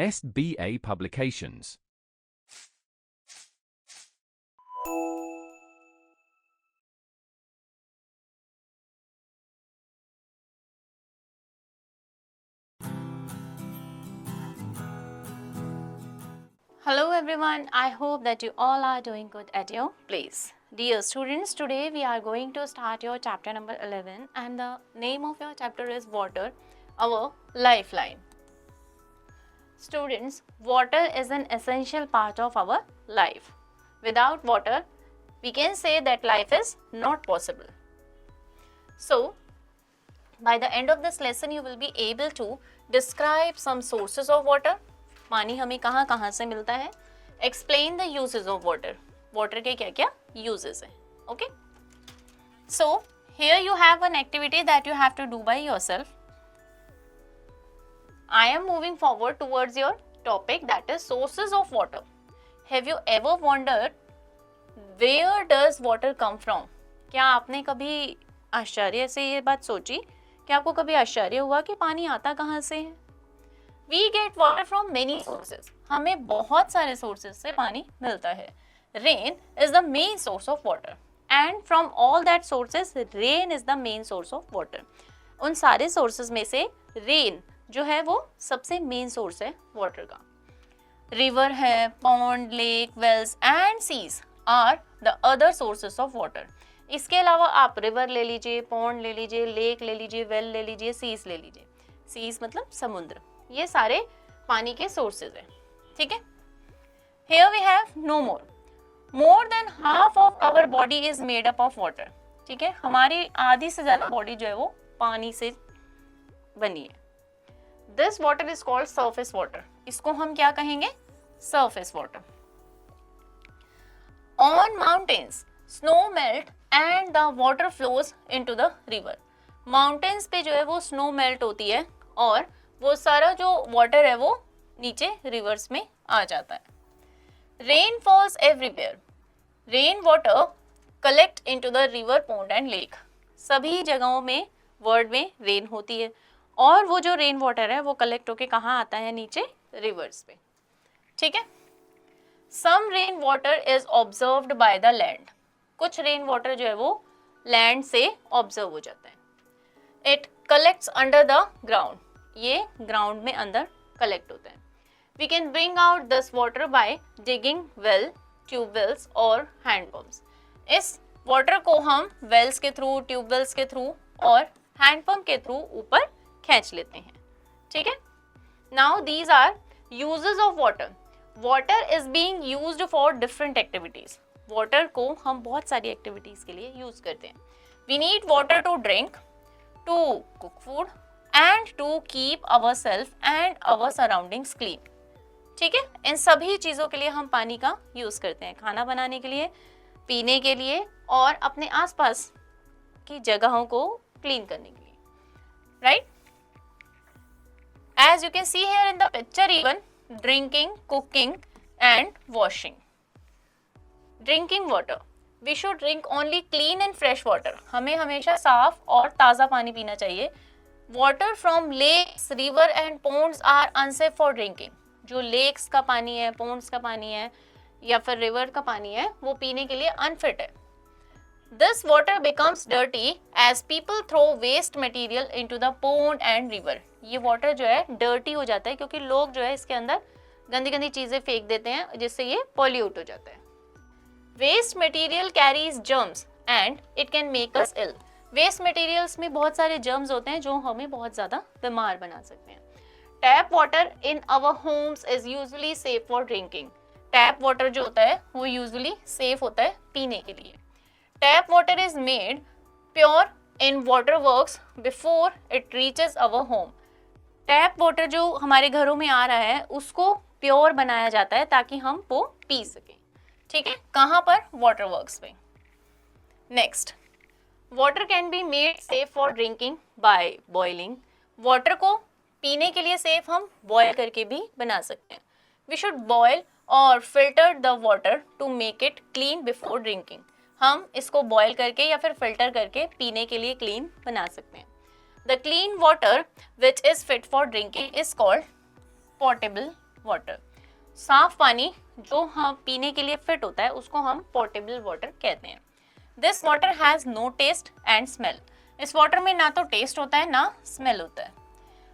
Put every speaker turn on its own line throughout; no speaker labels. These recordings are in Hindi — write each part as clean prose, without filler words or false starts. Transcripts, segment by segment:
SBA Publications.
Hello everyone, I hope that you all are doing good at your place. Dear students, today we are going to start your chapter number 11 and the name of your chapter is Water, our lifeline. Students, water is an essential part of our life. Without water, we can say that life is not possible. So, by the end of this lesson, you will be able to describe some sources of water. पानी हमें कहाँ कहाँ से मिलता है. Explain the uses of water. Water के क्या क्या uses हैं. Okay. So, here you have an activity that you have to do by yourself. I am moving forward towards your topic, that is sources of water. Have you ever wondered where does water come from? क्या आपने कभी आश्चर्य से ये बात सोची कि आपको कभी आश्चर्य हुआ कि पानी आता कहाँ से है? We get water from many sources. हमें बहुत सारे sources से पानी मिलता है. Rain is the main source of water. And from all that sources, rain is the main source of water. उन सारे sources में से rain जो है वो सबसे main source है water का. River है, pond, lake, wells and seas are the other sources of water. इसके अलावा आप river ले लीजिए, pond ले लीजिए, lake ले लीजिए, well ले लीजिए, seas ले लीजिए. Seas मतलब समुद्र. ये सारे पानी के सोर्सेज हैं. ठीक है. Here we have no more. More than half of our body is made up of water. ठीक है. हमारी आधी से ज्यादा बॉडी जो है वो पानी से बनी है. This water is called surface water. इसको हम क्या कहेंगे? Surface water. On mountains, snow melt and the water flows into the river. Mountains पे जो है वो snow melt होती है और वो सारा जो वाटर है वो नीचे रिवर्स में आ जाता है. Rain false everywhere. Rain water collect into the river, pond and lake. सभी जगहों में वर्ल्ड में रेन होती है और वो जो रेन वाटर है वो कलेक्ट होके कहाँ आता है? नीचे रिवर्स पे. ठीक है. Some rain water is observed by the land. कुछ रेन वाटर जो है वो लैंड से ऑब्जर्व हो जाता है. It collects under the ground. ये ग्राउंड में अंदर कलेक्ट होता है. We can bring out this water by digging well, tubewells और हैंडपम्प्स. इस वाटर को हम वेल्स के थ्रू, ट्यूबवेल्स के थ्रू और हैंडपम्प के थ्रू ऊपर खींच लेते हैं. ठीक है. Now these are uses of water. Water is being used for different activities. Water को हम बहुत सारी एक्टिविटीज के लिए यूज करते हैं. We need water to drink, to cook food and to keep ourselves and our surroundings clean. ठीक है. इन सभी चीज़ों के लिए हम पानी का यूज़ करते हैं. खाना बनाने के लिए, पीने के लिए और अपने आसपास की जगहों को क्लीन करने के लिए. Right. As you can see here in the picture, even drinking, cooking and washing. Drinking water. We should drink only clean and fresh water. हमें हमेशा साफ और ताज़ा पानी पीना चाहिए. Water from lakes, river and ponds are unsafe for drinking. जो lakes का पानी है, ponds का पानी है या फिर river का पानी है वो पीने के लिए अनफिट है. This water becomes dirty as people throw waste material into the pond and river. ये water जो है dirty हो जाता है क्योंकि लोग जो है इसके अंदर गंदी गंदी चीज़ें फेंक देते हैं जिससे ये pollute हो जाता है. Waste material carries germs and it can make us ill. Waste materials में बहुत सारे जर्म्स होते हैं जो हमें बहुत ज़्यादा बीमार बना सकते हैं. Tap water in our homes is usually safe for drinking. Tap water जो होता है वो यूजुअली सेफ होता है पीने के लिए. Tap water is made pure in water works before it reaches our home. Tap water जो हमारे घरों में आ रहा है उसको प्योर बनाया जाता है ताकि हम वो पी सकें. ठीक है. कहाँ पर? वाटर वर्क्स पे. Next, water can be made safe for drinking by boiling. Water को पीने के लिए सेफ हम बॉयल करके भी बना सकते हैं. वी शुड बॉयल और filter the water to make it clean before drinking. हम इसको बॉयल करके या फिर फिल्टर करके पीने के लिए क्लीन बना सकते हैं. The clean water which is fit for drinking is called portable water. साफ पानी जो हम पीने के लिए फिट होता है उसको हम पोर्टेबल वाटर कहते हैं। This water has no taste and smell. इस वाटर में ना तो टेस्ट होता है ना स्मेल होता है।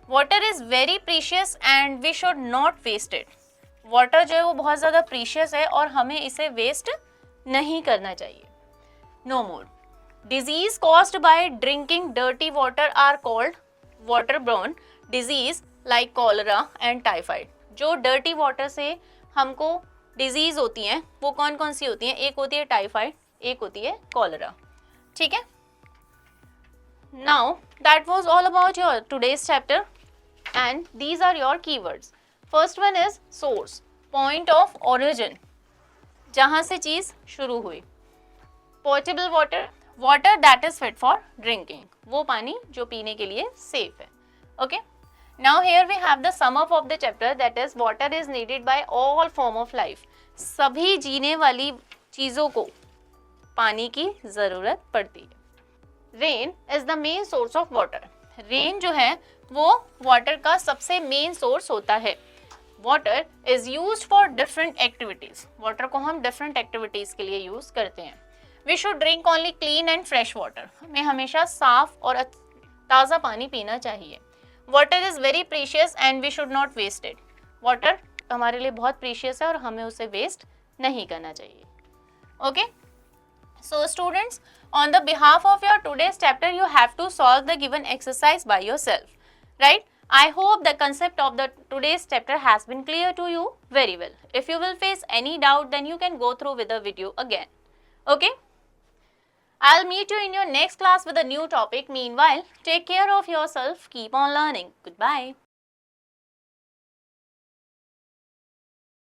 Water is very precious and we should not waste it. Water जो है वो बहुत ज़्यादा प्रीशियस है और हमें इसे वेस्ट नहीं करना चाहिए। No more. Disease caused by drinking dirty water are called waterborne disease like cholera and typhoid. जो डर्टी वाटर से हमको डिजीज होती हैं वो कौन कौन सी होती हैं? एक होती है टाइफाइड, एक होती है कॉलरा। ठीक है, now that was all about your today's chapter and these are your keywords. First one is source, point of origin, जहां से चीज शुरू हुई। Portable water, water that is fit for drinking, वो पानी जो पीने के लिए सेफ है। Okay, now here we have the sum up of the chapter that is water is needed by all form of life. सभी जीने वाली चीजों को पानी की जरूरत पड़ती है। Rain is the main source of water. Rain जो है वो वाटर का सबसे मेन सोर्स होता है। Water is used for different activities. Water को हम डिफरेंट एक्टिविटीज के लिए यूज करते हैं। We should drink only clean and fresh water. हमें हमेशा साफ और ताज़ा पानी पीना चाहिए। Water is very precious and we should not waste it. Water हमारे लिए बहुत प्रीशियस है और हमें उसे वेस्ट नहीं करना चाहिए। Okay, so students, on the behalf of your today's chapter you have to solve the given exercise by yourself, right? I hope the concept of the today's chapter has been clear to you very well. If you will face any doubt then you can go through with the video again. Okay, I'll meet you in your next class with a new topic. Meanwhile, take care of yourself, keep on learning. Goodbye.